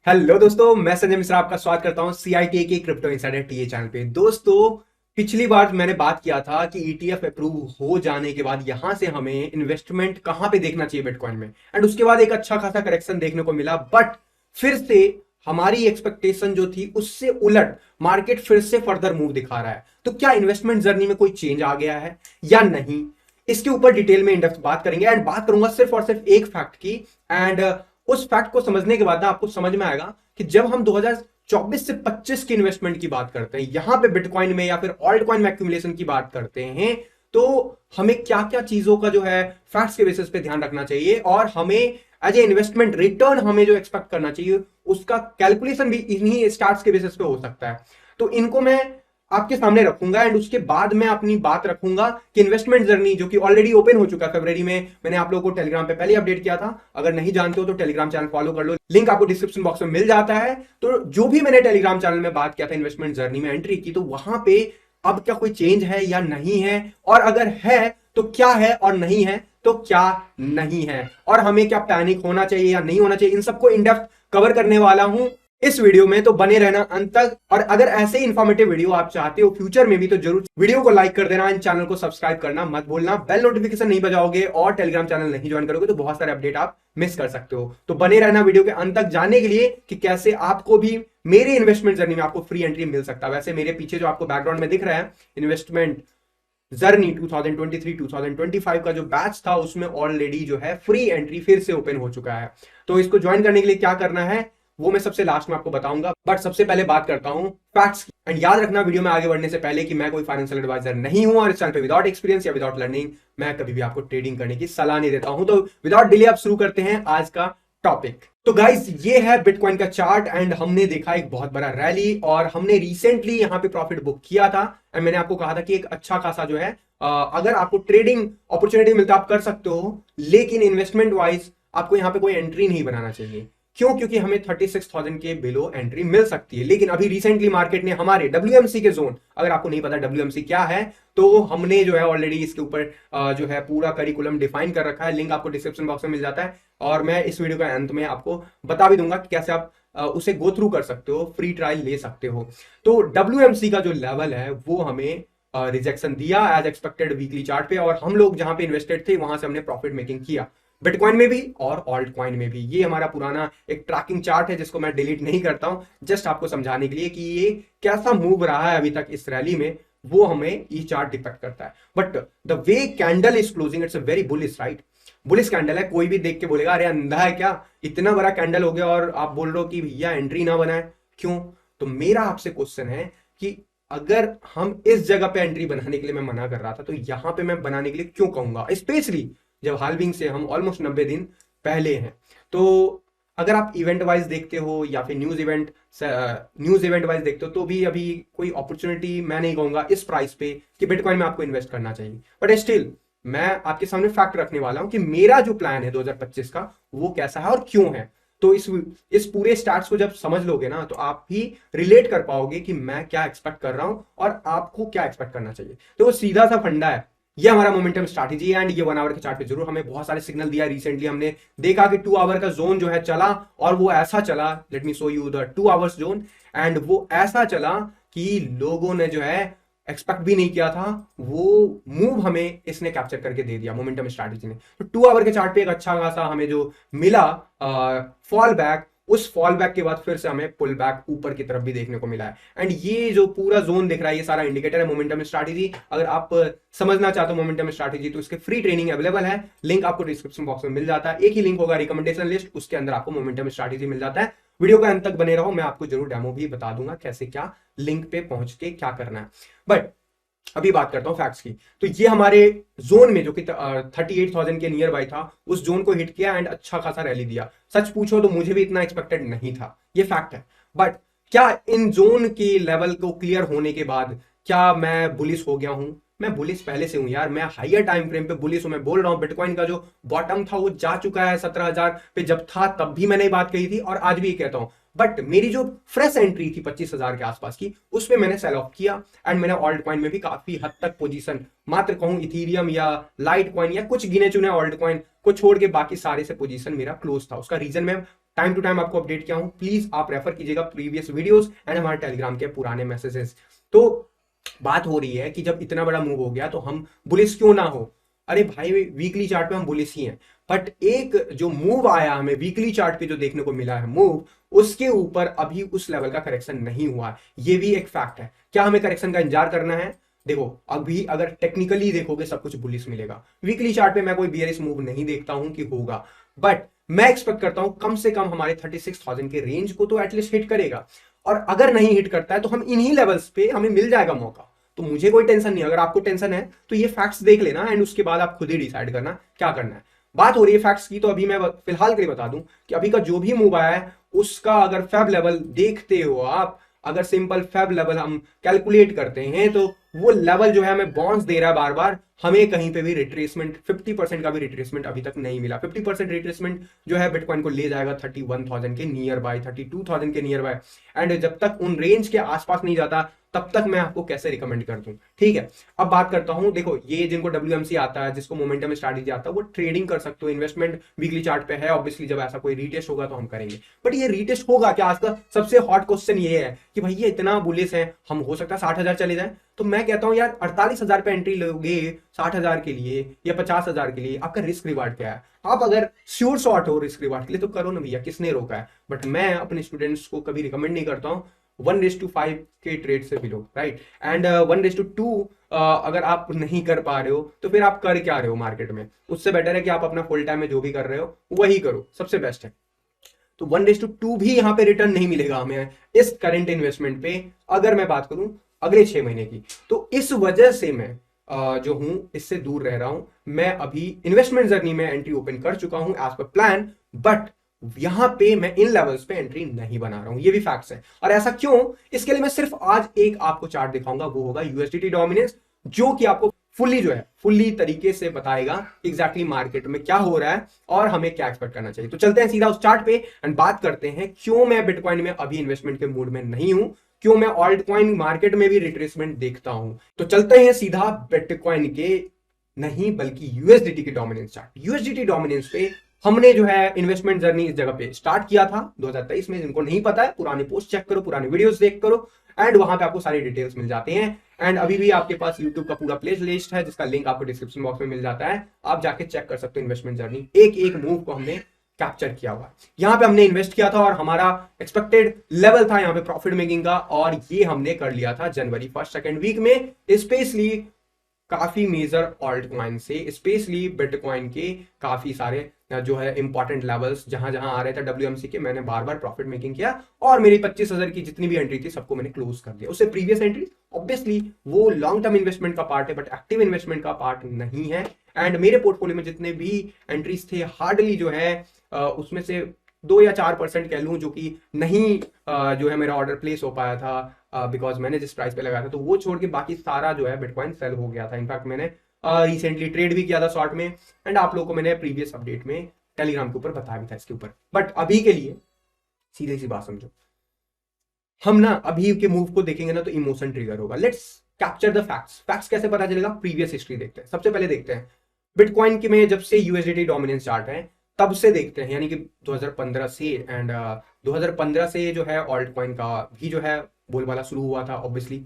Hello दोस्तों, मैं संजय मिश्रा आपका स्वागत करता हूं सीआईटी के क्रिप्टो इनसाइडर टीए चैनल पे। दोस्तों, पिछली बार मैंने बात किया था कि ईटीएफ अप्रूव हो जाने के बाद यहां से हमें इन्वेस्टमेंट कहां पे देखना चाहिए बिटकॉइन में, एंड उसके बाद एक अच्छा खासा करेक्शन देखने को मिला। बट फिर से हमारी एक्सपेक्टेशन जो थी उससे उलट मार्केट फिर से फर्दर मूव दिखा रहा है। तो क्या इन्वेस्टमेंट जर्नी में कोई चेंज आ गया है या नहीं, इसके ऊपर डिटेल में इंडेप्थ बात करेंगे। एंड बात करूंगा सिर्फ और सिर्फ एक फैक्ट की। एंड उस फैक्ट को समझने के बाद ना आपको समझ में आएगा कि जब हम 2024 से 25 की इन्वेस्टमेंट की बात करते हैं, यहां पे बिटकॉइन में या फिर ऑल्ट कॉइन में एक्यूमुलेशन की बात करते हैं, तो हमें क्या क्या चीजों का जो है फैक्ट्स के बेसिस पे ध्यान रखना चाहिए, और हमें एज ए इन्वेस्टमेंट रिटर्न हमें जो एक्सपेक्ट करना चाहिए उसका कैलकुलेशन भी इन्हीं स्टार्ट्स के बेसिस पे हो सकता है। तो इनको मैं आपके सामने रखूंगा एंड उसके बाद मैं अपनी बात रखूंगा कि इन्वेस्टमेंट जर्नी जो कि ऑलरेडी ओपन हो चुका है फरवरी में, मैंने आप लोगों को टेलीग्राम पे पहले अपडेट किया था। अगर नहीं जानते हो तो टेलीग्राम चैनल फॉलो कर लो, लिंक आपको डिस्क्रिप्शन बॉक्स में मिल जाता है। तो जो भी मैंने टेलीग्राम चैनल में बात किया था इन्वेस्टमेंट जर्नी में एंट्री की, तो वहां पे अब क्या कोई चेंज है या नहीं है, और अगर है तो क्या है, और नहीं है तो क्या नहीं है, और हमें क्या पैनिक होना चाहिए या नहीं होना चाहिए, इन सबको इन डेप्थ कवर करने वाला हूं इस वीडियो में। तो बने रहना अंत तक, और अगर ऐसे ही इंफॉर्मेटिव वीडियो आप चाहते हो फ्यूचर में भी तो जरूर वीडियो को लाइक कर देना, इन चैनल को सब्सक्राइब करना मत भूलना, बेल नोटिफिकेशन नहीं बजाओगे और टेलीग्राम चैनल नहीं ज्वाइन करोगे तो बहुत सारे अपडेट आप मिस कर सकते हो। तो बने रहना वीडियो के अंत तक जानने के लिए कि कैसे आपको भी मेरे इन्वेस्टमेंट जर्नी में आपको फ्री एंट्री मिल सकता है। वैसे मेरे पीछे जो आपको बैकग्राउंड में दिख रहा है इन्वेस्टमेंट जर्नी 2023-2025 का जो बैच था, उसमें ऑलरेडी जो है फ्री एंट्री फिर से ओपन हो चुका है। तो इसको ज्वाइन करने के लिए क्या करना है वो मैं सबसे लास्ट में आपको बताऊंगा, बट सबसे पहले बात करता हूं फैक्ट्स की। एंड याद रखना वीडियो में आगे बढ़ने से पहले कि मैं कोई फाइनेंशियल एडवाइजर नहीं हूं, और इस चैनल पे विदाउट एक्सपीरियंस या विदाउट लर्निंग मैं कभी भी आपको ट्रेडिंग करने की सलाह नहीं देता हूं। तो विदाउट डिले आप शुरू करते हैं आज का टॉपिक। तो गाइस, ये है बिटकॉइन का चार्ट एंड हमने देखा एक बहुत बड़ा रैली, और हमने रिसेंटली यहां पे प्रॉफिट बुक किया था। एंड मैंने आपको कहा था कि एक अच्छा खासा जो है अगर आपको ट्रेडिंग अपॉर्चुनिटी मिलता है आप कर सकते हो, लेकिन इन्वेस्टमेंट वाइज आपको यहां पे कोई एंट्री नहीं बनाना चाहिए। क्यों? क्योंकि हमें 36,000 के बिलो एंट्री मिल सकती है। लेकिन अभी रिसेंटली मार्केट ने हमारे डब्ल्यूएमसी के जोन, अगर आपको नहीं पता डब्ल्यूएमसी क्या है, तो हमने जो है ऑलरेडी इसके ऊपर जो है पूरा करिकुलम डिफाइन कर रखा है। लिंक आपको डिस्क्रिप्शन बॉक्स में मिल जाता है, और मैं इस वीडियो के अंत में आपको बता भी दूंगा कि कैसे आप उसे गो थ्रू कर सकते हो, फ्री ट्रायल ले सकते हो। तो डब्ल्यूएमसी का जो लेवल है वो हमें रिजेक्शन दिया एज एक्सपेक्टेड वीकली चार्ट पे, और हम लोग जहां पे इन्वेस्टेड थे वहां से हमने प्रॉफिट मेकिंग किया, बिटकॉइन में भी और ऑल्ट कॉइन में भी। ये हमारा पुराना एक ट्रैकिंग चार्ट है जिसको मैं डिलीट नहीं करता हूं, जस्ट आपको समझाने के लिए कि ये कैसा मूव रहा है अभी तक इस रैली में, वो हमें ये चार्ट डिपेक्ट करता है। But the way candle is closing, it's a very bullish, right? Bullish candle है। कोई भी देख के बोलेगा अरे अंधा है क्या, इतना बड़ा कैंडल हो गया और आप बोल रहे हो कि भैया एंट्री ना बनाए, क्यों? तो मेरा आपसे क्वेश्चन है कि अगर हम इस जगह पे एंट्री बनाने के लिए मैं मना कर रहा था, तो यहां पे मैं बनाने के लिए क्यों कहूंगा, स्पेशली जब हाल्विंग से हम ऑलमोस्ट 90 दिन पहले हैं। तो अगर आप इवेंट वाइज देखते हो या फिर न्यूज इवेंट वाइज देखते हो, तो भी अभी कोई अपॉर्चुनिटी मैं नहीं कहूंगा इस प्राइस पे कि बिटकॉइन में आपको इन्वेस्ट करना चाहिए। बट स्टिल मैं आपके सामने फैक्ट रखने वाला हूं कि मेरा जो प्लान है 2025 का वो कैसा है और क्यों है। तो इस पूरे स्टार्ट्स को जब समझ लोगे ना, तो आप भी रिलेट कर पाओगे कि मैं क्या एक्सपेक्ट कर रहा हूं और आपको क्या एक्सपेक्ट करना चाहिए। तो वो सीधा सा फंडा है, ये हमारा मोमेंटम स्ट्रैटेजी है। एंड ये 1 आवर के चार्ट पे जरूर हमें बहुत सारे सिग्नल दिया। रिसेंटली हमने देखा कि 2 आवर का जोन जो है चला, और वो ऐसा चला, let me show you the 2 hours zone, and वो ऐसा चला कि लोगों ने जो है एक्सपेक्ट भी नहीं किया था, वो मूव हमें इसने कैप्चर करके दे दिया मोमेंटम स्ट्रैटेजी ने। तो 2 आवर के चार्ट पे एक अच्छा खासा हमें जो मिला फॉल बैक, उस फॉल बैक के बाद फिर से हमें पुल बैक ऊपर की तरफ भी देखने को मिला है। एंड ये जो पूरा जोन दिख रहा है ये सारा इंडिकेटर है मोमेंटम स्ट्रैटेजी। अगर आप समझना चाहते हो मोमेंटम स्ट्रैटेजी तो इसके फ्री ट्रेनिंग अवेलेबल है, लिंक आपको डिस्क्रिप्शन बॉक्स में मिल जाता है। एक ही लिंक होगा रिकमेंडेशन लिस्ट, उसके अंदर आपको मोमेंटम स्ट्रैटेजी मिल जाता है। वीडियो के अंत तक बने रहो, मैं आपको जरूर डेमो भी बता दूंगा कैसे क्या लिंक पे पहुंच के क्या करना है। बट अभी बात करता हूं फैक्ट्स की। तो ये हमारे जोन में जो कि 38,000 के नियर बाई था, उस जोन को हिट किया एंड अच्छा खासा रैली दिया। सच पूछो तो मुझे भी इतना एक्सपेक्टेड नहीं था, ये फैक्ट है। बट क्या इन जोन के लेवल को क्लियर होने के बाद क्या मैं बुलिश हो गया हूं? मैं बुलिश पहले से हूं यार, मैं हायर टाइम फ्रेम पे बुलिश हूं। मैं बोल रहा हूं बिटकॉइन का जो बॉटम था वो जा चुका है 17,000 पे, जब था तब भी मैंने बात कही थी और आज भी कहता हूं। बट मेरी जो फ्रेश एंट्री थी 25,000 के आसपास की, उसमें मैंने सेल ऑफ किया, एंड मैंने ऑल्ट कॉइन में भी काफी हद तक पोजीशन, मात्र कहूं इथीरियम या लाइट कॉइन या कुछ गिने चुने ऑल्ट कॉइन को छोड़ के बाकी सारे से पोजीशन मेरा क्लोज था। उसका रीजन मैं टाइम टू टाइम आपको अपडेट किया हूं, प्लीज आप रेफर कीजिएगा प्रीवियस वीडियोस एंड हमारे टेलीग्राम के पुराने मैसेजेस। तो बात हो रही है कि जब इतना बड़ा मूव हो गया तो हम बुलिश क्यों ना हो। अरे भाई वीकली चार्ट पे हम बुलिश ही हैं, बट एक जो मूव आया हमें वीकली चार्ट पे जो देखने को मिला है मूव, उसके ऊपर अभी उस लेवल का करेक्शन नहीं हुआ है, ये भी एक फैक्ट है। क्या हमें करेक्शन का इंतजार करना है? देखो अभी अगर टेक्निकली देखोगे सब कुछ बुलिश मिलेगा, वीकली चार्ट पे मैं कोई बियरिश मूव नहीं देखता हूं कि होगा, बट मैं एक्सपेक्ट करता हूं कम से कम हमारे 36,000 के रेंज को तो एटलीस्ट हिट करेगा। और अगर नहीं हिट करता है तो हम इन्हीं लेवल्स पे हमें मिल जाएगा मौका, तो मुझे कोई टेंशन नहीं। अगर आपको टेंशन है तो ये फैक्ट्स देख लेना एंड उसके बाद आप खुद ही डिसाइड करना क्या करना है। बात हो रही है फैक्ट्स की, तो अभी मैं फिलहाल के लिए बता दूं कि अभी का जो भी मूव आया है उसका अगर फैब लेवल देखते हो आप, अगर सिंपल फैब लेवल हम कैलकुलेट करते हैं तो वो लेवल जो है हमें बाउंस दे रहा है बार बार, हमें कहीं पे भी रिट्रेसमेंट 50% का भी रिट्रेसमेंट अभी तक नहीं मिला। 50% रिट्रेसमेंट जो है बिटकॉइन को ले जाएगा 31,000 के नियर बाय, 32,000 के नियर बाय, एंड जब तक उन रेंज के आसपास नहीं जाता तब तक मैं आपको कैसे रिकमेंड कर दूं। ठीक है, अब बात करता हूं, देखो ये जिनको WMC आता है, जिसको मोमेंटम स्ट्रैटेजी आता है, वो ट्रेडिंग कर सकते हो, इन्वेस्टमेंट वीकली चार्ट पे है। ऑब्वियसली जब ऐसा कोई रीटेस्ट होगा तो हम करेंगे, बट ये रीटेस्ट होगा क्या? आज का सबसे हॉट क्वेश्चन ये है कि भैया इतना बुलिश है, हम हो सकता है 60,000 चले जाए। तो मैं कहता हूं यार 48,000 पे एंट्री लोगे 60,000 के लिए या 50,000 के लिए, आपका रिस्क रिवार्ड क्या है? आप अगर श्योर शॉट हो रिस्क रिवार्ड के लिए तो करो ना भैया, किसने रोका है? बट मैं अपने स्टूडेंट्स को कभी रिकमेंड नहीं करता हूं 1:5 के ट्रेड से बिलो, राइट? एंड 1:2 अगर आप नहीं कर पा रहे हो तो फिर आप कर क्या रहे हो मार्केट में? उससे बेटर है कि आप अपना फुल टाइम में जो भी कर रहे हो वही करो, सबसे बेस्ट है। तो 1:2 भी यहां पे रिटर्न नहीं मिलेगा हमें इस करंट इन्वेस्टमेंट पे, अगर मैं बात करूं अगले 6 महीने की। तो इस वजह से मैं जो हूं इससे दूर रह रहा हूं। मैं अभी इन्वेस्टमेंट जर्नी में एंट्री ओपन कर चुका हूं एज पर प्लान, बट यहां पे मैं इन लेवल्स पे एंट्री नहीं बना रहा हूं, ये भी फैक्ट्स है। और ऐसा क्यों? इसके लिए मैं सिर्फ आज एक आपको चार्ट दिखाऊंगा, वो होगा यूएसडीटी डोमिनेंस, जो कि आपको फुल्ली तरीके से बताएगा एग्जैक्टली मार्केट में क्या हो रहा है और हमें क्या एक्सपेक्ट करना चाहिए। तो चलते हैं सीधा उस चार्ट पे एंड बात करते हैं क्यों मैं बिटकॉइन में अभी इन्वेस्टमेंट के मूड में नहीं हूं, क्यों मैं ऑल्ट कॉइन मार्केट में भी रिट्रेसमेंट देखता हूं। तो चलते हैं सीधा बिटकॉइन के नहीं बल्कि यूएसडीटी के डोमिनेंस चार्ट। यूएसडीटी डोमिनेंस पे हमने जो है इन्वेस्टमेंट जर्नी इस जगह पे स्टार्ट किया था 2023 में। जिनको नहीं पता है पुराने पोस्ट चेक करो, पुराने वीडियोस देख करो, एंड वहां पे आपको सारी डिटेल्स मिल जाते हैं। एंड अभी भी आपके पास YouTube का पूरा प्ले लिस्ट है जिसका लिंक आपको डिस्क्रिप्शन बॉक्स में मिल जाता है, आप जाके चेक कर सकते हो इन्वेस्टमेंट जर्नी, एक एक मूव को हमने कैप्चर किया हुआ। यहाँ पे हमने इन्वेस्ट किया था और हमारा एक्सपेक्टेड लेवल था यहाँ पे प्रॉफिट मेकिंग का, और ये हमने कर लिया था जनवरी 1st-2nd वीक में, स्पेशली काफी मेजर ऑल्ट कॉइन से, स्पेशली बिटकॉइन के काफी सारे जो है इंपॉर्टेंट लेवल्स जहां जहां आ रहे थे WMC के, मैंने बार बार प्रॉफिट मेकिंग किया और मेरी 25,000 की जितनी भी एंट्री थी सबको मैंने क्लोज कर दिया। उससे प्रीवियस एंट्री ऑब्वियसली वो लॉन्ग टर्म इन्वेस्टमेंट का पार्ट है बट एक्टिव इन्वेस्टमेंट का पार्ट नहीं है। एंड मेरे पोर्टफोलियो में जितने भी एंट्रीज थे हार्डली जो है उसमें से 2 या 4% कह लूं जो कि नहीं जो है मेरा ऑर्डर प्लेस हो पाया था बिकॉज मैंने जिस प्राइस पे लगाया था, तो वो छोड़ के बाकी सारा जो है बिटकॉइन सेल हो गया था। इनफैक्ट मैंने रिसेंटली ट्रेड भी किया था शॉर्ट में, एंड आप लोगों को मैंने प्रीवियस अपडेट में टेलीग्राम के ऊपर बताया भी था इसके ऊपर। बट अभी के लिए सीधे सी बात समझो, हम ना अभी के मूव को देखेंगे ना तो इमोशन ट्रिगर होगा। Let's capture the facts. Facts कैसे पता चलेगा? प्रीवियस हिस्ट्री देखते हैं। सबसे पहले देखते हैं बिटकॉइन के में जब से यूएसडीटी डोमिनेंस चार्ट है तब से देखते हैं, यानी कि 2015 से, एंड 2015 से जो है ऑल्ट कॉइन का भी जो है बोलबाला शुरू हुआ था ऑब्वियसली।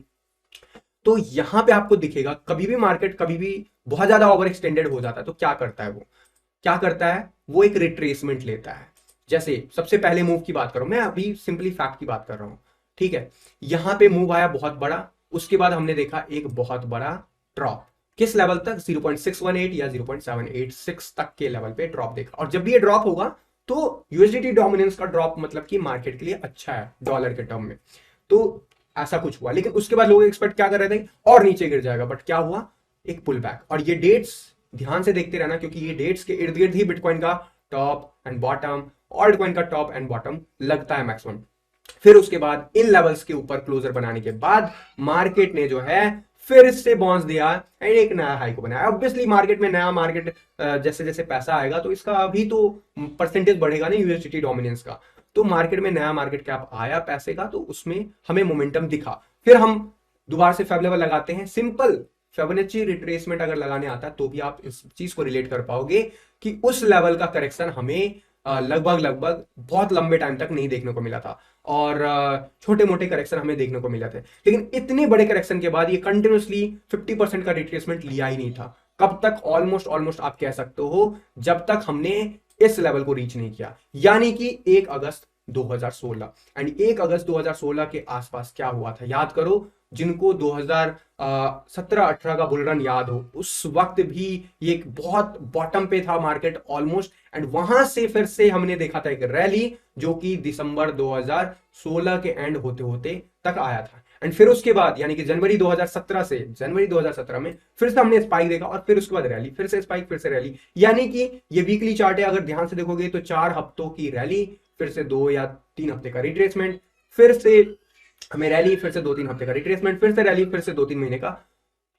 तो यहां पे आपको दिखेगा कभी भी मार्केट कभी भी बहुत ज्यादा ओवर एक्सटेंडेड हो जाता है तो क्या करता है, वो क्या करता है, वो एक रिट्रेसमेंट लेता है। जैसे सबसे पहले मूव की बात करो, मैं अभी सिंपली फैक्ट की बात कर रहा हूं, ठीक है। यहां पे मूव आया बहुत बड़ा, उसके बाद हमने देखा एक बहुत बड़ा ड्रॉप, किस लेवल तक? 0.618 या 0.786 तक के लेवल पे ड्रॉप देखा। और जब भी ये ड्रॉप होगा तो यूएसडीटी डोमिनेंस का ड्रॉप मतलब कि मार्केट के लिए अच्छा है डॉलर के टर्म में। तो ऐसा कुछ हुआ, लेकिन उसके बाद लोग एक्सपेक्ट क्या कर रहे थे और नीचे गिर जाएगा, बट क्या हुआ? एक पुल बैक। और ये डेट्स ध्यान से देखते रहना क्योंकि ये डेट्स के इर्द गिर्द ही बिटकॉइन का top and bottom, alt coin का टॉप एंड बॉटम लगता है मैक्सिमम। फिर उसके बाद इन लेवल्स के ऊपर क्लोजर बनाने के बाद मार्केट ने जो है फिर से बाउंस दिया एंड एक नया हाई को बनाया। ऑब्वियसली मार्केट में नया मार्केट जैसे जैसे पैसा आएगा तो इसका अभी तो परसेंटेज बढ़ेगा ना यूएसडीटी डोमिनेंस का। तो मार्केट में नया मार्केट कैप आया पैसे का, तो उसमें हमें मोमेंटम दिखा। फिर हम दोबारा से फेब लेवल लगाते हैं। सिंपल फिबोनाची रिट्रेसमेंट अगर लगाने आता है तो भी आप इस चीज को रिलेट कर पाओगे कि उस लेवल का करेक्शन हमें लगभग लगभग बहुत लंबे टाइम तक नहीं देखने को मिला था, और छोटे मोटे करेक्शन हमें देखने को मिले थे। लेकिन इतने बड़े करेक्शन के बाद ये कंटिन्यूसली 50% का रिट्रेसमेंट लिया ही नहीं था। कब तक? ऑलमोस्ट ऑलमोस्ट आप कह सकते हो जब तक हमने इस लेवल को रीच नहीं किया, यानी कि 1 अगस्त 2016। एंड 1 अगस्त 2016 के आसपास क्या हुआ था याद करो। जिनको 2017-18 का बुल रन याद हो, उस वक्त भी ये एक बहुत बॉटम पे था मार्केट ऑलमोस्ट, एंड वहां से फिर से हमने देखा था एक रैली जो कि दिसंबर 2016 के एंड होते होते तक आया था। एंड फिर उसके बाद यानी कि जनवरी 2017 में फिर से हमने स्पाइक देखा, और फिर उसके बाद रैली, फिर से स्पाइक, फिर से रैली। यानी कि ये वीकली चार्ट है, अगर ध्यान से देखोगे तो 4 हफ्तों की रैली, फिर से 2 या 3 हफ्ते का रिट्रेसमेंट, फिर से हमें रैली, फिर से 2-3 हफ्ते का रिट्रेसमेंट, फिर से रैली, फिर से 2-3 महीने का,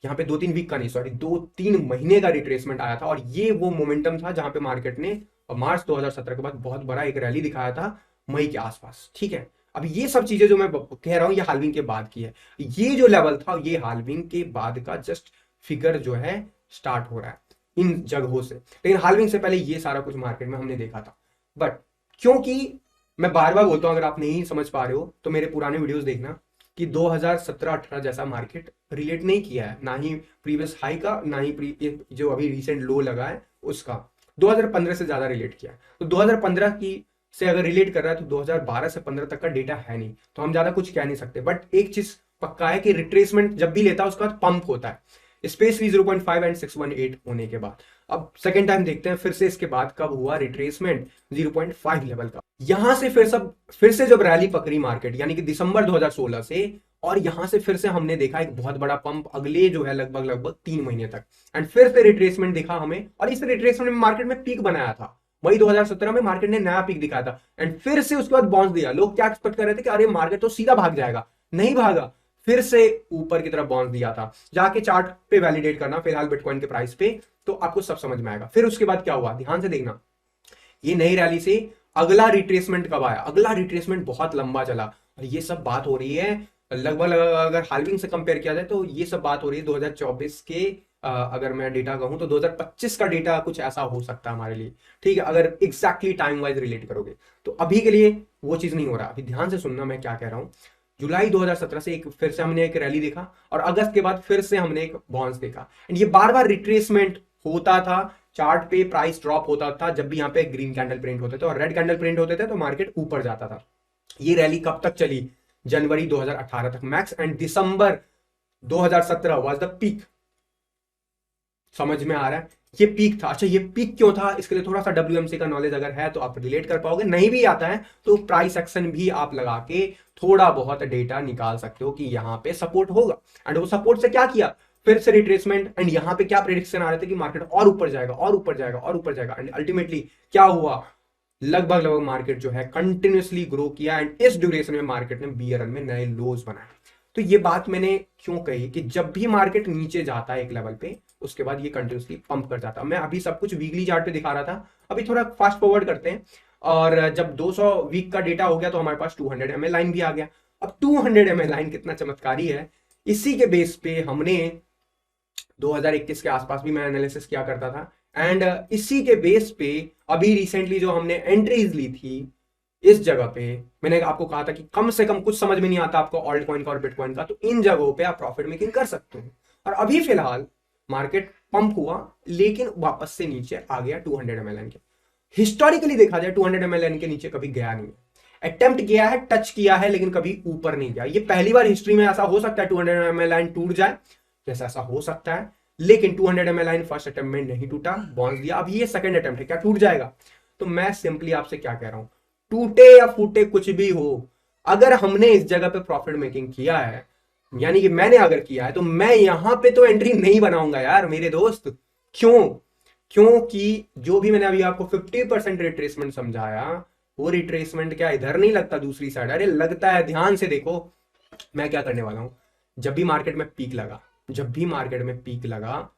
यहाँ पे 2-3 वीक का नहीं, सॉरी 2-3 महीने का रिट्रेसमेंट आया था। और ये वो मोमेंटम था जहां पे मार्केट ने मार्च 2017 के बाद बहुत बड़ा एक रैली दिखाया था मई के आसपास। ठीक है, अब ये सब चीजें जो मैं कह रहा हूं ये हाल्विंग के बाद की है। ये जो लेवल था ये हाल्विंग के बाद का जस्ट फिगर जो है स्टार्ट हो रहा है इन जगहों से, लेकिन हाल्विंग से पहले ये सारा कुछ मार्केट में हमने देखा था। बट क्योंकि मैं बार बार बोलता हूं, अगर आप नहीं समझ पा रहे हो तो मेरे पुराने वीडियोस देखना कि 2017-18 जैसा मार्केट रिलेट नहीं किया है, ना ही प्रीवियस हाई का, ना ही जो अभी रिसेंट लो लगा है उसका। 2015 से ज्यादा रिलेट किया है। तो 2015 की से अगर रिलेट कर रहा है तो 2012 से 15 तक का डेटा है नहीं, तो हम ज्यादा कुछ कह नहीं सकते। बट एक चीज पक्का है कि रिट्रेसमेंट जब भी लेता है उसके बाद पंप होता है, स्पेशली 0.5 एंड 618 होने के बाद। अब सेकेंड टाइम देखते हैं फिर से इसके बाद कब हुआ रिट्रेसमेंट 0.5 लेवल का। यहां से फिर से जब रैली पकड़ी मार्केट यानी कि दिसंबर 2016 से, और यहां से फिर से हमने देखा एक बहुत बड़ा पंप अगले जो है लगभग लगभग 3 महीने तक, एंड फिर से रिट्रेसमेंट दिखा हमें, और इस रिट्रेसमेंट में मार्केट में पीक बनाया था। मई 2017 में मार्केट ने नया पीक दिखाया था, एंड फिर से उसके बाद बाउंस दिया। लोग क्या एक्सपेक्ट कर रहे थे कि अरे मार्केट तो सीधा भाग जाएगा, नहीं भागा, फिर से ऊपर की तरफ बाउंस दिया था। जाके चार्ट पे वैलिडेट करना फिलहाल बिटकॉइन के प्राइस पे, तो आपको सब समझ में आएगा। फिर उसके बाद क्या हुआ ध्यान से देखना। ये नई रैली से अगला रिट्रेसमेंट कब आया? अगला रिट्रेसमेंट बहुत लंबा चला, और ये सब बात हो रही है लगभग अगर हाल्विंग से कंपेयर किया जाए तो ये सब बात हो रही है 2024 के। अगर मैं डेटा कहूं तो 2025 का डेटा कुछ ऐसा हो सकता है हमारे लिए। ठीक है, अगर एग्जैक्टली टाइम वाइज रिलेट करोगे तो अभी के लिए वो चीज नहीं हो रहा। अभी ध्यान से सुनना मैं क्या कह रहा हूं। जुलाई 2017 से फिर से हमने एक रैली देखा, और अगस्त के बाद फिर से हमने एक बाउंस देखा, एंड ये बार बार रिट्रेसमेंट होता था। चार्ट पे प्राइस ड्रॉप होता था जब भी यहाँ पे ग्रीन कैंडल प्रिंट होते थे और रेड कैंडल प्रिंट होते थे तो मार्केट ऊपर जाता था। ये रैली कब तक चली? जनवरी 2018 तक max, and December 2017 was the peak. समझ में आ रहा है? ये पीक था। अच्छा, ये पीक क्यों था? इसके लिए थोड़ा सा WMC का नॉलेज अगर है तो आप रिलेट कर पाओगे, नहीं भी आता है तो प्राइस एक्शन भी आप लगा के थोड़ा बहुत डेटा निकाल सकते हो कि यहां पे सपोर्ट होगा। एंड वो सपोर्ट से क्या किया? फिर से रिट्रेसमेंट, एंड यहां पे क्या प्रेडिक्शन आ रहे थे कि मार्केट और ऊपर जाएगा और ऊपर जाएगा और ऊपर जाएगा, एंड अल्टीमेटली क्या हुआ? लगभग लगभग मार्केट जो है कंटिन्यूसली ग्रो किया, एंड इस ड्यूरेशन में मार्केट ने बियर रन में नए लोज बनाए। तो ये बात मैंने क्यों कही कि जब भी मार्केट नीचे जाता है एक लेवल पे उसके बाद ये कंटिन्यूसली पंप कर जाता है। मैं अभी सब कुछ वीकली चार्ट पे दिखा रहा था, अभी थोड़ा फास्ट फॉरवर्ड करते हैं। और जब 200 वीक का डेटा हो गया तो हमारे पास 200 ml लाइन भी आ गया। अब 200 ml लाइन कितना चमत्कारी है, इसी के बेस पे हमने 2021 के आसपास भी मैं एनालिसिस किया करता था, एंड इसी के बेस पे अभी रिसेंटली जो हमने एंट्रीज ली थी इस जगह पे, मैंने आपको कहा था कि कम से कम कुछ समझ में नहीं आता आपको ऑल्ट कॉइन का और बिटकॉइन का, तो इन जगहों पे आप प्रॉफिट मेकिंग कर सकते हो। और अभी फिलहाल मार्केट पंप हुआ लेकिन वापस से नीचे आ गया 200 ml के। हिस्टोरिकली देखा जाए 200 ml के नीचे कभी गया नहीं है। अटेम्प्ट किया है, टच किया है, लेकिन कभी ऊपर नहीं गया। ये पहली बार हिस्ट्री में ऐसा हो सकता है 200 ml लाइन टूट जाए, जैसा ऐसा हो सकता है, लेकिन 200 ml लाइन फर्स्ट अटेम्प्ट में नहीं टूटा, बाउंस दिया। अब ये सेकंड अटेम्प्ट है, क्या टूट जाएगा? तो मैं सिंपली आपसे क्या कह रहा हूं, टूटे या फूटे कुछ भी हो, अगर हमने इस जगह पे प्रॉफिट मेकिंग किया है, यानी कि मैंने अगर किया है, तो मैं यहां पे तो एंट्री नहीं बनाऊंगा यार मेरे दोस्त। क्यों? क्योंकि जो भी मैंने अभी आपको 50% रिट्रेसमेंट समझाया, वो रिट्रेसमेंट क्या इधर नहीं लगता दूसरी साइड, अरे लगता है। ध्यान से देखो मैं क्या करने वाला हूं। जब भी मार्केट में पीक लगा, जब भी मार्केट में पीक लगा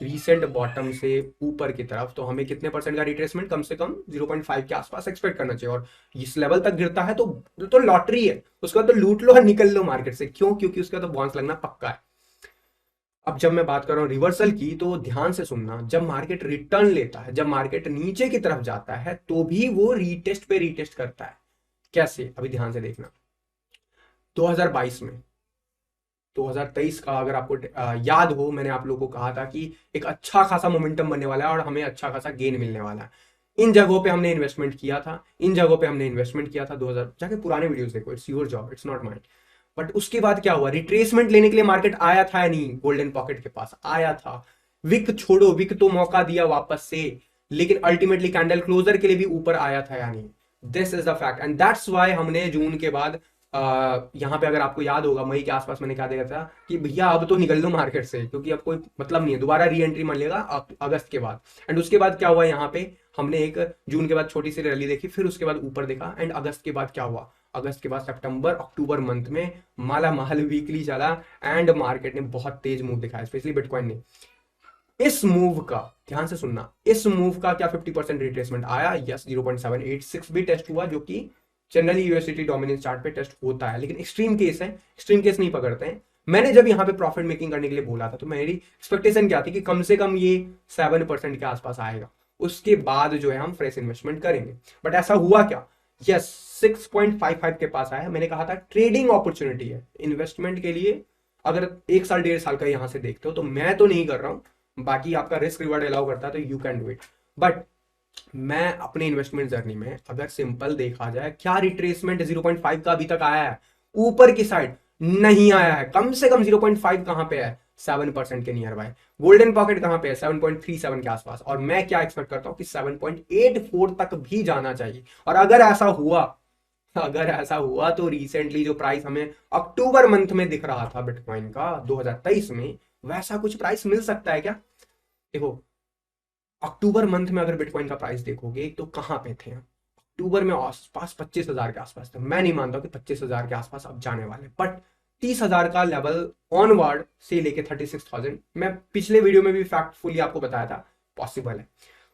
रीसेंट बॉटम से ऊपर की तरफ, तो हमें कितने परसेंट का रिट्रेसमेंट? कम से कम 0.5 के आसपास एक्सपेक्ट करना चाहिए। और इस लेवल तक गिरता है तो लॉटरी है, उसके बाद तो लूट लो और निकल लो मार्केट से। क्यों? क्योंकि उसका तो बाउंस लगना पक्का है। अब जब मैं बात कर रहा हूं रिवर्सल की, तो ध्यान से सुनना, जब मार्केट रिटर्न लेता है, जब मार्केट नीचे की तरफ जाता है, तो भी वो रीटेस्ट पे रीटेस्ट करता है। कैसे, अभी ध्यान से देखना। 2022 में, 2023 का अगर आपको याद हो, मैंने आप लोगों को कहा था कि एक अच्छा खासा मोमेंटम बनने वाला है और हमें अच्छा खासा गेन मिलने वाला है। इन जगहों पे हमने इन्वेस्टमेंट किया था, इन जगहों पे हमने इन्वेस्टमेंट किया था। 2000 जाके पुराने वीडियोस देखो, it's your job, it's not mind. But उसके बाद क्या हुआ, रिट्रेसमेंट लेने के लिए मार्केट आया था या नहीं, गोल्डन पॉकेट के पास आया था। विक छोड़ो, विक तो मौका दिया वापस से, लेकिन अल्टीमेटली कैंडल क्लोजर के लिए भी ऊपर आया था या नहीं। This is the fact, and that's why हमने जून के बाद यहाँ पे अगर आपको याद होगा, मई के आसपास मैंने क्या देखा था कि भैया अब तो निकल लो मार्केट से, क्योंकि अब कोई मतलब नहीं है, दोबारा री एंट्री मान लेगा अगस्त के बाद। एंड उसके बाद क्या हुआ, यहाँ पे हमने एक जून के बाद छोटी सी रैली देखी, फिर उसके बाद ऊपर देखा। एंड अगस्त के बाद क्या हुआ, अगस्त के बाद सितंबर अक्टूबर मंथ में माला माल वीकली चला एंड मार्केट ने बहुत तेज मूव दिखाया, स्पेशली बिटकॉइन ने। इस मूव का ध्यान से सुनना, इस मूव का क्या 50% रिट्रेसमेंट आया? यस, 0.786 भी टेस्ट हुआ, जो कि जनरली यूएसडीटी डोमिनेंस चार्ट पे टेस्ट होता है, लेकिन एक्सट्रीम केस है, एक्सट्रीम केस नहीं पकड़ते हैं। मैंने जब यहाँ पे प्रॉफिट मेकिंग करने के लिए बोला था, तो मेरी एक्सपेक्टेशन क्या थी कि कम से कम ये 7% के आसपास आएगा, उसके बाद जो है हम फ्रेश इन्वेस्टमेंट करेंगे। बट ऐसा हुआ क्या? यस, 6.55 के पास आया। मैंने कहा था ट्रेडिंग अपॉर्चुनिटी है, इन्वेस्टमेंट के लिए अगर 1 साल 1.5 साल का यहां से देखते हो, तो मैं तो नहीं कर रहा हूं, बाकी आपका रिस्क रिवार्ड अलाउ करता है तो you can do it. But मैं अपने इन्वेस्टमेंट जर्नी में अगर सिंपल देखा जाए, क्या रिट्रेसमेंट 0.5 का अभी तक आया है? ऊपर की साइड नहीं आया है। कम से कम 0.5 कहां पे है? 7% के नियर बाय। गोल्डन पॉकेट कहां पे है? 7.37 के आसपास। और मैं क्या एक्सपेक्ट करता हूं कि 7.84 तक भी जाना चाहिए। और अगर ऐसा हुआ, अगर ऐसा हुआ तो रिसेंटली जो प्राइस हमें अक्टूबर मंथ में दिख रहा था बिटकॉइन का 2023 में, वैसा कुछ प्राइस मिल सकता है क्या? देखो, अक्टूबर मंथ में अगर बिटकॉइन का प्राइस देखोगे तो कहां पे थे? अक्टूबर में आसपास 25,000 के आसपास थे। मैं नहीं मानता कि 25,000 के आसपास अब जाने वाले, बट 30,000 का लेवल ऑनवर्ड से लेके 36,000, मैं पिछले वीडियो में भी फैक्टफुली आपको बताया था, पॉसिबल है।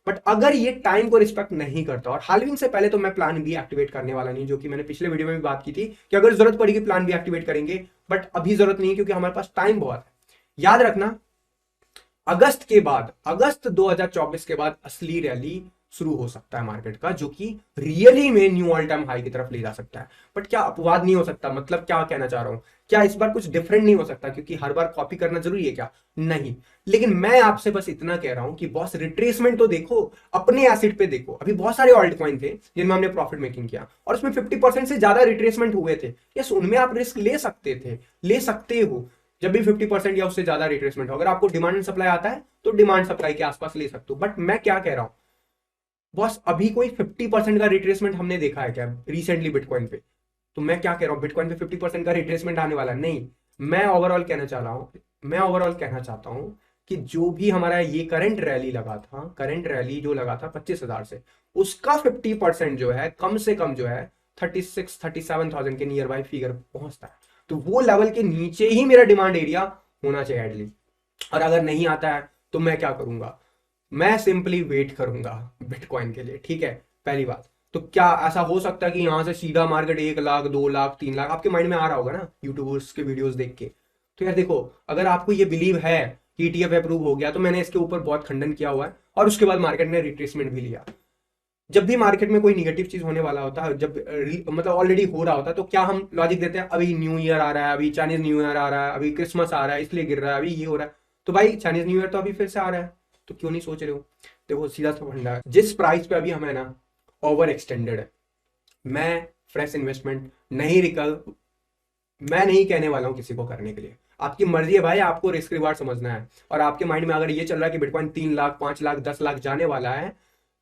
बट अगर ये टाइम को रिस्पेक्ट नहीं करता, और हालविंग से पहले तो मैं प्लान बी एक्टिवेट करने वाला नहीं, जो कि मैंने पिछले वीडियो में भी बात की थी कि अगर जरूरत पड़ेगी प्लान बी एक्टिवेट करेंगे, बट अभी जरूरत नहीं है क्योंकि हमारे पास टाइम बहुत है। याद रखना, अगस्त के बाद, अगस्त 2024 के बाद असली रैली शुरू हो सकता है मार्केट का, जो कि रियली में न्यू ऑल टाइम हाई की तरफ ले जा सकता है। बट क्या अपवाद नहीं हो सकता? मतलब क्या कहना चाह रहा हूं, क्या इस बार कुछ डिफरेंट नहीं हो सकता? क्योंकि हर बार कॉपी करना जरूरी है क्या? नहीं। लेकिन मैं आपसे बस इतना कह रहा हूं कि बॉस रिट्रेसमेंट तो देखो, अपने एसिड पे देखो। अभी बहुत सारे ऑल्ट कॉइन थे जिनमें हमने प्रॉफिट मेकिंग किया और उसमें 50% से ज्यादा रिट्रेसमेंट हुए थे। यस, उनमें आप रिस्क ले सकते थे, ले सकते हो। जब भी 50% या उससे ज्यादा रिट्रेसमेंट हो, अगर आपको डिमांड एंड सप्लाई आता है तो डिमांड सप्लाई के आसपास ले सकते हो। बट मैं क्या कह रहा हूं बॉस, अभी कोई 50% का रिट्रेसमेंट हमने देखा है क्या रिसेंटली बिटकॉइन पे? तो मैं क्या कह रहा हूं, बिटकॉइन पे 50% का रिट्रेसमेंट आने वाला नहीं। मैं ओवरऑल कहना चाह रहा हूं, मैं ओवरऑल कहना चाहता हूं कि जो भी हमारा ये करंट रैली लगा था, करंट रैली जो लगा था 25,000 से, उसका 50% जो है कम से कम जो है 36-37,000 के नियर बाई फिगर पहुंचता है। तो वो लेवल के नीचे ही मेरा डिमांड एरिया होना चाहिए एटलीस्ट। और अगर नहीं आता है तो मैं क्या करूंगा? मैं सिंपली वेट करूंगा बिटकॉइन के लिए, ठीक है? पहली बात तो क्या ऐसा हो सकता है कि यहां से सीधा मार्केट 1 लाख 2 लाख 3 लाख? आपके माइंड में आ रहा होगा ना यूट्यूबर्स के वीडियोस देख के। तो यार देखो, अगर आपको ये बिलीव है कि ईटीएफ अप्रूव हो गया, तो मैंने इसके ऊपर बहुत खंडन किया हुआ है और उसके बाद मार्केट ने रिट्रेसमेंट भी लिया। जब भी मार्केट में कोई निगेटिव चीज होने वाला होता है, जब मतलब ऑलरेडी हो रहा होता है, तो क्या हम लॉजिक देते हैं अभी न्यू ईयर आ रहा है, अभी चाइनीज न्यू ईयर आ रहा है, अभी क्रिसमस आ रहा है इसलिए गिर रहा है, अभी ये हो रहा है। तो भाई चाइनीज न्यू ईयर तो अभी फिर से आ रहा है, तो क्यों नहीं सोच रहे हो? देखो सीधा सा फंडा है, जिस प्राइस पे अभी हमें ना ओवर एक्सटेंडेड है, मैं फ्रेश इन्वेस्टमेंट नहीं रिकल मैं नहीं कहने वाला हूं किसी को करने के लिए। आपकी मर्जी है भाई, आपको रिस्क रिवार्ड समझना है। और आपके माइंड में अगर ये चल रहा है कि बिटकॉइन 3 लाख 5 लाख 10 लाख जाने वाला है,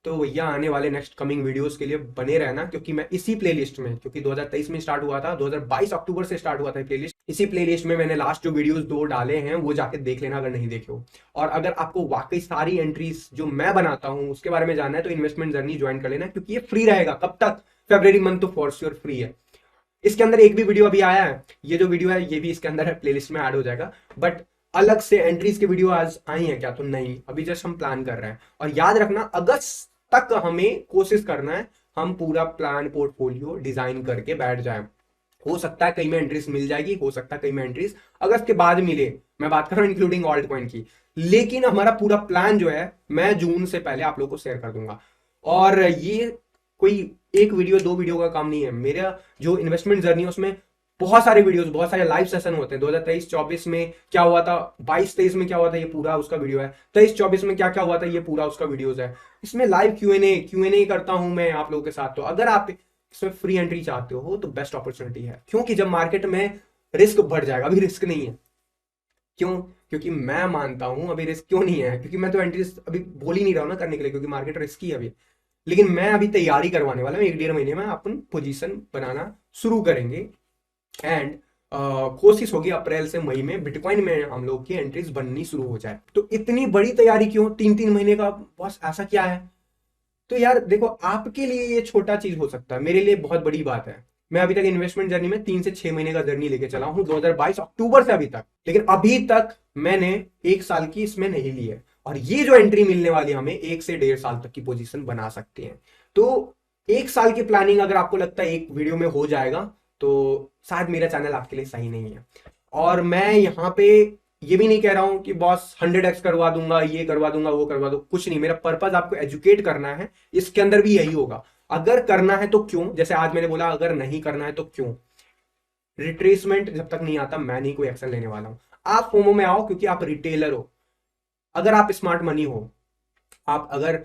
तो भैया आने वाले नेक्स्ट कमिंग वीडियोस के लिए बने रहना, क्योंकि मैं इसी प्लेलिस्ट में, क्योंकि 2023 में स्टार्ट हुआ था, 2022 अक्टूबर से स्टार्ट हुआ था प्लेलिस्ट, इसी प्लेलिस्ट में मैंने लास्ट जो वीडियोस 2 डाले हैं वो जाके देख लेना अगर नहीं देखे हो। और अगर आपको वाकई सारी एंट्रीज जो मैं बनाता हूं उसके बारे में जानना है, तो इन्वेस्टमेंट जर्नी ज्वाइन कर लेना, क्योंकि ये फ्री रहेगा। कब तक? फरवरी मंथ तो फॉर श्योर फ्री है। इसके अंदर एक भी वीडियो अभी आया है, ये जो वीडियो है ये भी इसके अंदर है, प्लेलिस्ट में ऐड हो जाएगा। बट अलग से एंट्रीज की वीडियो आज आई है क्या? तो नहीं, अभी जस्ट हम प्लान कर रहे हैं। और याद रखना, अगस्त तक हमें कोशिश करना है हम पूरा प्लान पोर्टफोलियो डिजाइन करके बैठ जाए। हो सकता है कहीं में एंट्रीज मिल जाएगी, हो सकता है कहीं में एंट्रीज अगस्त के बाद मिले, मैं बात कर रहा हूँ इंक्लूडिंग ऑल्ट कॉइन की। लेकिन हमारा पूरा प्लान जो है मैं जून से पहले आप लोग को शेयर कर दूंगा। और ये कोई एक वीडियो दो वीडियो का काम नहीं है, मेरा जो इन्वेस्टमेंट जर्नी है उसमें बहुत सारे वीडियोस, बहुत सारे लाइव सेशन होते हैं। 2023-24 में क्या हुआ था, 22-23 में क्या हुआ था, ये पूरा उसका वीडियो है। 23-24 में क्या क्या हुआ था, ये पूरा उसका वीडियोस है। इसमें लाइव क्यू एन ए करता हूं मैं आप लोगों के साथ। तो अगर आप इसमें फ्री एंट्री चाहते हो तो बेस्ट अपॉर्चुनिटी है, क्योंकि जब मार्केट में रिस्क बढ़ जाएगा, अभी रिस्क नहीं है। क्यों? क्योंकि मैं मानता हूं अभी रिस्क क्यों नहीं है, क्योंकि मैं तो एंट्रीज अभी बोल ही नहीं रहा हूं ना करने के लिए, क्योंकि मार्केट रिस्की है अभी। लेकिन मैं अभी तैयारी करवाने वाला हूं, 1-1.5 महीने में अपन पोजीशन बनाना शुरू करेंगे। एंड कोशिश होगी अप्रैल से मई में बिटकॉइन में हम लोग की एंट्रीज बननी शुरू हो जाए। तो इतनी बड़ी तैयारी क्यों, 3-3 महीने का बस, ऐसा क्या है? तो यार देखो, आपके लिए ये छोटा चीज हो सकता है, मेरे लिए बहुत बड़ी बात है। मैं अभी तक इन्वेस्टमेंट जर्नी में 3 से 6 महीने का जर्नी लेके चला हूं 2022 अक्टूबर से अभी तक, लेकिन अभी तक मैंने 1 साल की इसमें नहीं ली है। और ये जो एंट्री मिलने वाली है हमें 1 से 1.5 साल तक की पोजीशन बना सकते हैं। तो 1 साल की प्लानिंग अगर आपको लगता है एक वीडियो में हो जाएगा तो शायद मेरा चैनल आपके लिए सही नहीं है। और मैं यहाँ पे ये भी नहीं कह रहा हूं कि बॉस 100x करवा दूंगा, ये करवा दूंगा, वो करवा दो, कुछ नहीं। मेरा पर्पज आपको एजुकेट करना है, इसके अंदर भी यही होगा। अगर करना है तो क्यों, जैसे आज मैंने बोला, अगर नहीं करना है तो क्यों। रिट्रेसमेंट जब तक नहीं आता मैं नहीं कोई एक्शन लेने वाला हूं। आप फोमो में आओ क्योंकि आप रिटेलर हो। अगर आप स्मार्ट मनी हो, आप अगर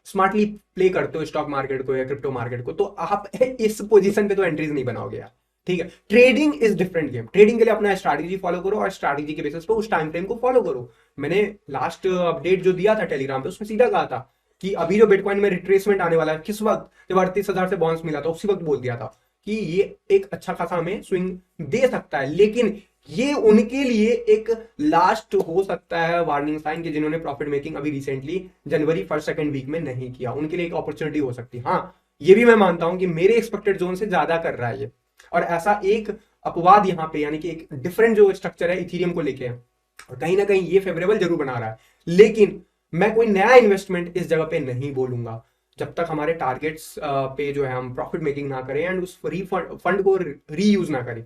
स्मार्टली प्ले करते हो स्टॉक मार्केट को या क्रिप्टो मार्केट को, तो आप इस पोजीशन पे तो एंट्रीज नहीं बनाओगे यार। ठीक है, trading is different game. Trading के लिए अपना स्ट्रैटेजी फॉलो करो और स्ट्रैटेजी के बेसिस पे उस टाइम फ्रेम को फॉलो करो। मैंने लास्ट अपडेट जो दिया था टेलीग्राम पे, उसमें सीधा कहा था कि अभी जो बिटकॉइन में रिट्रेसमेंट आने वाला है, किस वक्त, जब 38,000 से बाउंस मिला था उसी वक्त बोल दिया था कि ये एक अच्छा खासा हमें स्विंग दे सकता है। लेकिन ये उनके लिए एक लास्ट हो सकता है वार्निंग साइन, कि जिन्होंने प्रॉफिट मेकिंग अभी रिसेंटली जनवरी 1st-2nd वीक में नहीं किया, उनके लिए एक अपॉर्चुनिटी हो सकती है। हाँ, ये भी मैं मानता हूं कि मेरे एक्सपेक्टेड जोन से ज्यादा कर रहा है ये। और ऐसा एक अपवाद यहाँ पे, यानी कि एक डिफरेंट जो स्ट्रक्चर है इथीरियम को लेके, और कहीं ना कहीं ये फेवरेबल जरूर बना रहा है। लेकिन मैं कोई नया इन्वेस्टमेंट इस जगह पे नहीं बोलूंगा जब तक हमारे टारगेट्स पे जो है हम प्रॉफिट मेकिंग ना करें एंड उस फंड को रीयूज ना करें।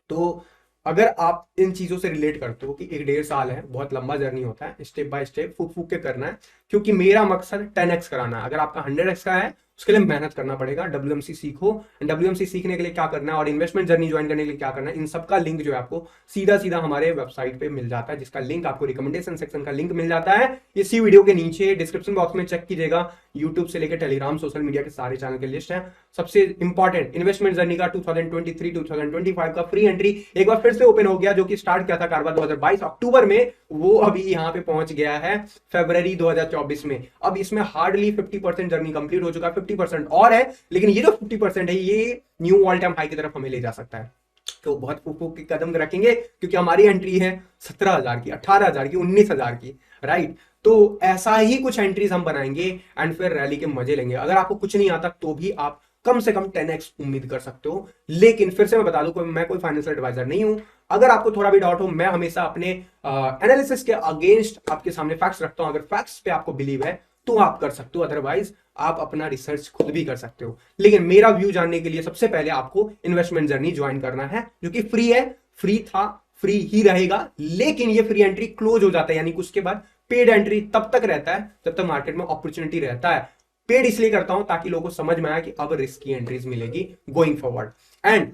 तो अगर आप इन चीजों से रिलेट करते हो कि 1-1.5 साल है, बहुत लंबा जर्नी होता है, स्टेप बाय स्टेप फूक फूक के करना है, क्योंकि मेरा मकसद 10x कराना है। अगर आपका 100x का है उसके लिए मेहनत करना पड़ेगा। WMC सीखो, WMC सीखने के लिए क्या करना है और इन्वेस्टमेंट जर्नी ज्वाइन करने के लिए क्या करना है, इन सब का लिंक जो है आपको सीधा सीधा हमारे वेबसाइट पे मिल जाता है, जिसका लिंक आपको रिकमेंडेशन सेक्शन का लिंक मिल जाता है इसी वीडियो के नीचे डिस्क्रिप्शन बॉक्स में। चेक कीजिएगा, यूट्यूब से लेकर टेलीग्राम, सोशल मीडिया के सारे चैनल की लिस्ट है। सबसे इंपॉर्टेंट इन्वेस्टमेंट जर्नी का 2023-2025 का फ्री एंट्री एक बार फिर से ओपन हो गया, जो कि स्टार्ट किया था कारवा 2022 अक्टूबर में, वो अभी यहाँ पे पहुंच गया है फरवरी 2024 में। अब इसमें हार्डली 50% जर्नी कंप्लीट हो चुका है, 50% और है। लेकिन ये जो 50% है ये न्यू ऑल टाइम हाई की तरफ हमें ले जा सकता है। तो बहुत फूक के कदम रखेंगे, क्योंकि हमारी एंट्री है 17,000 की, 18,000 की, 19,000 की, राइट। तो ऐसा ही कुछ एंट्रीज हम बनाएंगे एंड फिर रैली के मजे लेंगे। अगर आपको कुछ नहीं आता तो भी आप कम से कम 10x उम्मीद कर सकते हो। लेकिन फिर से मैं बता दूं, मैं कोई फाइनेंशियल एडवाइजर नहीं हूं। अगर आपको थोड़ा भी डाउट हो, मैं हमेशा अपने एनालिसिस के अगेंस्ट आपके सामने फैक्ट्स रखता हूं। अगर फैक्ट्स पे आपको बिलीव है तो आप कर सकते हो, अदरवाइज आप अपना रिसर्च खुद भी कर सकते हो। लेकिन मेरा व्यू जानने के लिए सबसे पहले आपको इन्वेस्टमेंट जर्नी ज्वाइन करना है, जो कि फ्री है, फ्री था, फ्री ही रहेगा। लेकिन ये फ्री एंट्री क्लोज हो जाता है, यानी कि उसके बाद पेड एंट्री तब तक रहता है जब तक मार्केट में अपॉर्चुनिटी रहता है। पेड इसलिए करता हूं ताकि लोगों को समझ में आया कि अब रिस्की एंट्रीज मिलेगी गोइंग फॉरवर्ड। एंड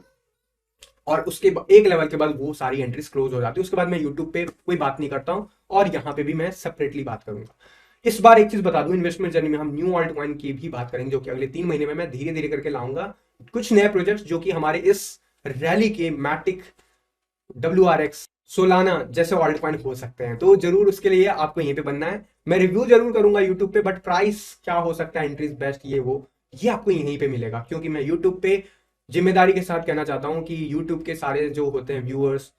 और उसके एक लेवल के बाद वो सारी एंट्रीज क्लोज हो जाती है। उसके बाद मैं यूट्यूब पे कोई बात नहीं करता हूं, और यहां पे भी मैं सेपरेटली बात करूंगा। इस बार एक चीज बता दूं, इन्वेस्टमेंट जर्नी में हम न्यू ऑल्ट कॉइन की भी बात करेंगे, जो कि अगले 3 महीने में मैं धीरे धीरे करके लाऊंगा कुछ नए प्रोजेक्ट्स, जो कि हमारे इस रैली के मैटिक, WRX, सोलाना जैसे ऑल्ट कॉइन हो सकते हैं। तो जरूर उसके लिए आपको यहीं पे बनना है। मैं रिव्यू जरूर करूंगा यूट्यूब पे, बट प्राइस क्या हो सकता है, एंट्रीज बेस्ट, ये आपको यहीं पे मिलेगा। क्योंकि मैं यूट्यूब पे जिम्मेदारी के साथ कहना चाहता हूं कि यूट्यूब के सारे जो होते हैं व्यूअर्स,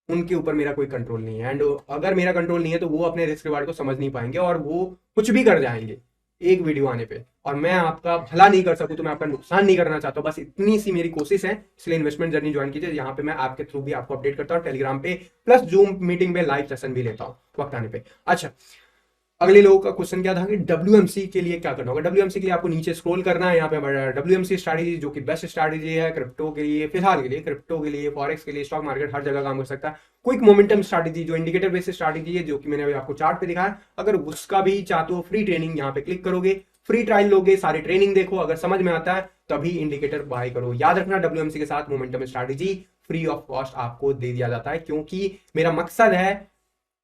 उनके ऊपर मेरा कोई कंट्रोल नहीं है। एंड अगर मेरा कंट्रोल नहीं है तो वो अपने रिस्क रिवार्ड को समझ नहीं पाएंगे और वो कुछ भी कर जाएंगे एक वीडियो आने पे। और मैं आपका भला नहीं कर सकूं, तो मैं आपका नुकसान नहीं करना चाहता हूं। बस इतनी सी मेरी कोशिश है। इसलिए इन्वेस्टमेंट जर्नी ज्वाइन कीजिए, यहाँ पे मैं आपके थ्रू भी आपको अपडेट करता हूँ, टेलीग्राम पे, प्लस जूम मीटिंग में लाइव सेशन भी लेता हूँ वक्त आने पे। अच्छा, अगले लोगों का क्वेश्चन क्या था कि डब्ल्यूएमसी के लिए क्या करना होगा। डब्ल्यूएमसी के लिए आपको नीचे स्क्रॉल करना है, यहाँ पे डब्ल्यूएमसी स्ट्रैटेजी जो कि बेस्ट स्ट्रैटेजी है क्रिप्टो के लिए, फिलहाल के लिए क्रिप्टो के लिए, फॉरेक्स के लिए, स्टॉक मार्केट हर जगह काम कर सकता है। क्विक मोमेंटम स्ट्रैटेजी जो इंडिकेटर बेस्ड स्ट्रैटेजी है, जो कि मैंने अभी आपको चार्ट पे दिखाया, अगर उसका भी चाहते हो फ्री ट्रेनिंग यहाँ पे क्लिक करोगे, फ्री ट्रायल लोगे, सारी ट्रेनिंग देखो, अगर समझ में आता है तभी इंडिकेटर बाय करो। याद रखना डब्ल्यूएमसी के साथ momentum strategy free of cost आपको दे दिया जाता है, क्योंकि मेरा मकसद है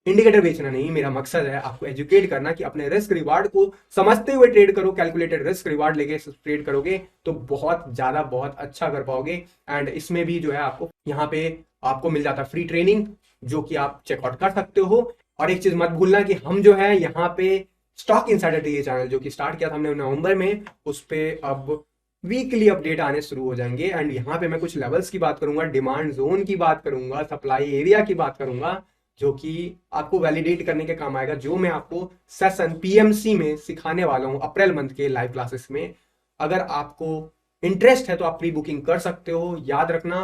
इंडिकेटर बेचना नहीं, मेरा मकसद है आपको एजुकेट करना कि अपने रिस्क रिवार्ड को समझते हुए ट्रेड करो। कैलकुलेटेड रिस्क रिवार्ड लेके ट्रेड करोगे तो बहुत ज्यादा बहुत अच्छा कर पाओगे। एंड इसमें भी जो है आपको यहाँ पे आपको मिल जाता है फ्री ट्रेनिंग, जो कि आप चेकआउट कर सकते हो। और एक चीज मत भूलना कि हम जो है यहाँ पे स्टॉक इनसाइडर टीवी चैनल जो कि स्टार्ट किया था हमने नवंबर में, उस पर अब वीकली अपडेट आने शुरू हो जाएंगे। एंड यहाँ पे मैं कुछ लेवल्स की बात करूंगा, डिमांड जोन की बात करूंगा, सप्लाई एरिया की बात करूंगा, जो कि आपको वैलिडेट करने के काम आएगा, जो मैं आपको सेशन पीएमसी में सिखाने वाला हूं अप्रैल मंथ के लाइव क्लासेस में। अगर आपको इंटरेस्ट है तो आप प्री बुकिंग कर सकते हो। याद रखना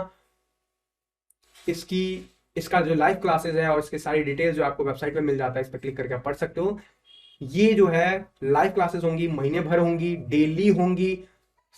इसका जो लाइव क्लासेस है और इसके सारी डिटेल्स जो आपको वेबसाइट पे मिल जाता है, इस पर क्लिक करके आप पढ़ सकते हो। ये जो है लाइव क्लासेस होंगी, महीने भर होंगी, डेली होंगी,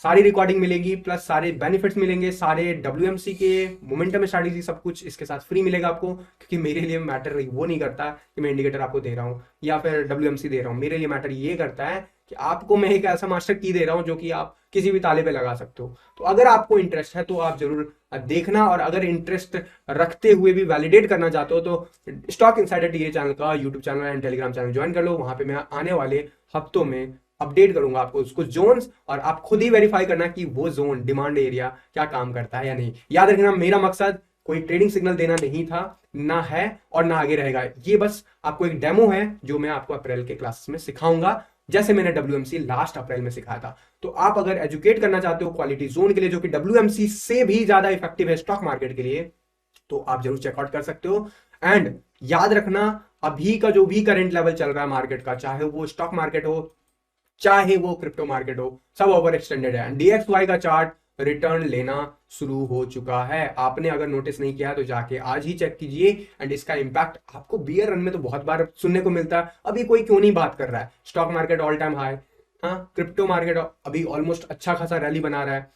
सारी रिकॉर्डिंग मिलेगी, प्लस सारे बेनिफिट्स मिलेंगे, सारे डब्ल्यूएमसी के मोमेंटम स्ट्रैटेजी सब कुछ इसके साथ फ्री मिलेगा आपको। क्योंकि मेरे लिए मैटर वो नहीं करता कि मैं इंडिकेटर आपको दे रहा हूँ या फिर डब्ल्यूएमसी दे रहा हूँ, मेरे लिए मैटर ये करता है कि आपको मैं एक ऐसा मास्टर की दे रहा हूँ जो कि आप किसी भी ताले पे लगा सकते हो। तो अगर आपको इंटरेस्ट है तो आप जरूर देखना, और अगर इंटरेस्ट रखते हुए भी वैलिडेट करना चाहते हो तो स्टॉक इनसाइडर टीए चैनल का YouTube channel and Telegram channel join कर लो। वहां पे मैं आने वाले हफ्तों में अपडेट करूंगा आपको उसको जोन्स, और आप खुद ही वेरीफाई करना कि वो जोन डिमांड एरिया क्या काम करता है या नहीं। याद रखना मेरा मकसद कोई ट्रेडिंग सिग्नल देना नहीं था, ना है और ना आगे रहेगा। ये बस आपको एक डेमो है जो मैं आपको अप्रैल के क्लासेस में सिखाऊंगा, जैसे मैंने डब्ल्यूएमसी लास्ट अप्रैल में सिखाया था। तो आप अगर एजुकेट करना चाहते हो क्वालिटी जोन के लिए, जो कि डब्ल्यूएमसी से भी ज्यादा इफेक्टिव है स्टॉक मार्केट के लिए, तो आप जरूर चेकआउट कर सकते हो। एंड याद रखना अभी का जो भी करंट लेवल चल रहा है मार्केट का, चाहे वो स्टॉक मार्केट हो चाहे वो क्रिप्टो मार्केट हो, सब ओवर एक्सटेंडेड है। डीएक्सवाई का चार्ट रिटर्न लेना शुरू हो चुका है। आपने अगर नोटिस नहीं किया तो जाके आज ही चेक कीजिए। एंड इसका इंपैक्ट आपको बियर रन में तो बहुत बार सुनने को मिलता है, अभी कोई क्यों नहीं बात कर रहा है। Stock market all time high, हाँ क्रिप्टो मार्केट अभी ऑलमोस्ट अच्छा खासा रैली बना रहा है,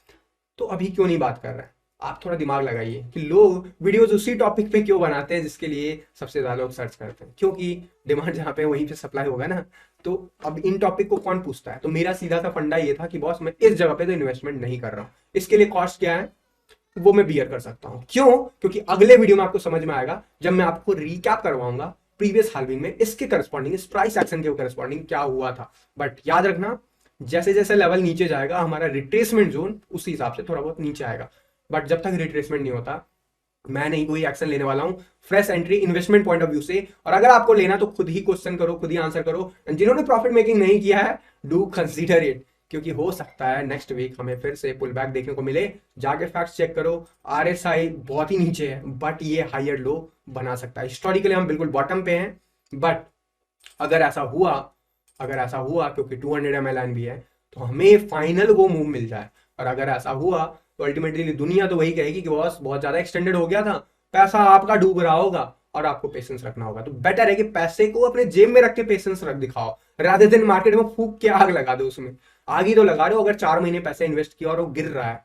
तो अभी क्यों नहीं बात कर रहा है। आप थोड़ा दिमाग लगाइए कि लोग वीडियोस उसी टॉपिक पे क्यों बनाते हैं जिसके लिए सबसे ज्यादा लोग सर्च करते हैं, क्योंकि डिमांड जहां पे वहीं पे सप्लाई होगा ना। तो अब इन टॉपिक को कौन पूछता है। तो मेरा सीधा सा फंडा ये था कि बॉस मैं इस जगह पे तो इन्वेस्टमेंट नहीं कर रहा हूं, इसके लिए कॉस्ट क्या है वो मैं बियर कर सकता हूं। क्यों? क्योंकि अगले वीडियो में आपको समझ में आएगा जब मैं आपको रिकैप करवाऊंगा प्रीवियस हाल्विंग में इसके करस्पॉन्डिंग, इस प्राइस एक्शन के करस्पॉन्डिंग क्या हुआ था। बट याद रखना जैसे जैसे लेवल नीचे जाएगा हमारा रिट्रेसमेंट जोन उसी हिसाब से थोड़ा बहुत नीचे आएगा। बट जब तक रिट्रेसमेंट नहीं होता मैं नहीं कोई एक्शन लेने वाला हूं fresh entry investment point of view से। और अगर आपको लेना तो खुद ही क्वेश्चन करो, खुद ही आंसर करो। जिन्होंने प्रॉफिट मेकिंग नहीं किया है डू कंसीडर इट, क्योंकि हो सकता है नेक्स्ट वीक हमें फिर से पुल बैक देखने को मिले। जाके फैक्ट्स चेक करो, आरएसआई बहुत ही नीचे है बट ये हायर लो बना सकता है। हिस्टोरिकली हम बिल्कुल बॉटम पे हैं, बट अगर ऐसा हुआ क्योंकि 200 ml भी है तो हमें फाइनल वो मूव मिल जाए। और अगर ऐसा हुआ तो अल्टीमेटली दुनिया तो वही कहेगी कि बॉस बहुत ज्यादा एक्सटेंडेड हो गया था, पैसा आपका डूब रहा होगा और आपको पेशेंस रखना होगा। तो बेटर है कि पैसे को अपने जेब में रख के पेशेंस रख दिखाओ, राधे दिन मार्केट में फूक के आग लगा दो। उसमें आग ही तो लगा रहे हो। अगर 4 महीने पैसे इन्वेस्ट किया और वो गिर रहा है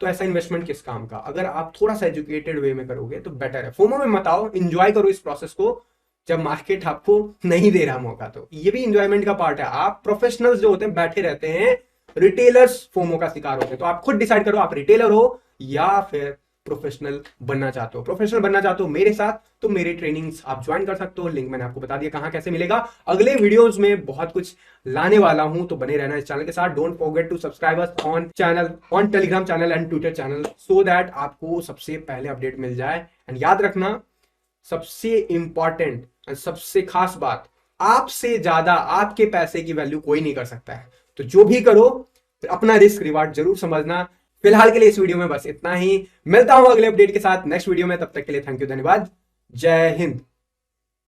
तो ऐसा इन्वेस्टमेंट किस काम का। अगर आप थोड़ा सा एजुकेटेड वे में करोगे तो बेटर है। फोमो में मत आओ, एंजॉय करो इस प्रोसेस को। जब मार्केट आपको नहीं दे रहा मौका तो ये भी इंजॉयमेंट का पार्ट है। आप प्रोफेशनल्स जो होते हैं बैठे रहते हैं, रिटेलर्स फोमो का शिकार होते हैं। तो आप खुद डिसाइड करो आप रिटेलर हो या फिर प्रोफेशनल बनना चाहते हो। प्रोफेशनल बनना चाहते हो मेरे साथ तो मेरे ट्रेनिंग्स आप ज्वाइन कर सकते हो। लिंक मैंने आपको बता दिया कहां कैसे मिलेगा। अगले वीडियोस में बहुत कुछ लाने वाला हूं तो बने रहना इस चैनल के साथ। Don't forget to subscribe us on channel, on Telegram channel and Twitter channel, so that आपको सबसे पहले अपडेट मिल जाए। एंड याद रखना सबसे इंपॉर्टेंट सबसे खास बात, आपसे ज्यादा आपके पैसे की वैल्यू कोई नहीं कर सकता है। तो जो भी करो अपना रिस्क रिवार्ड जरूर समझना। फिलहाल के लिए इस वीडियो में बस इतना ही। मिलता हूं अगले अपडेट के साथ नेक्स्ट वीडियो में। तब तक के लिए थैंक यू, धन्यवाद, जय हिंद।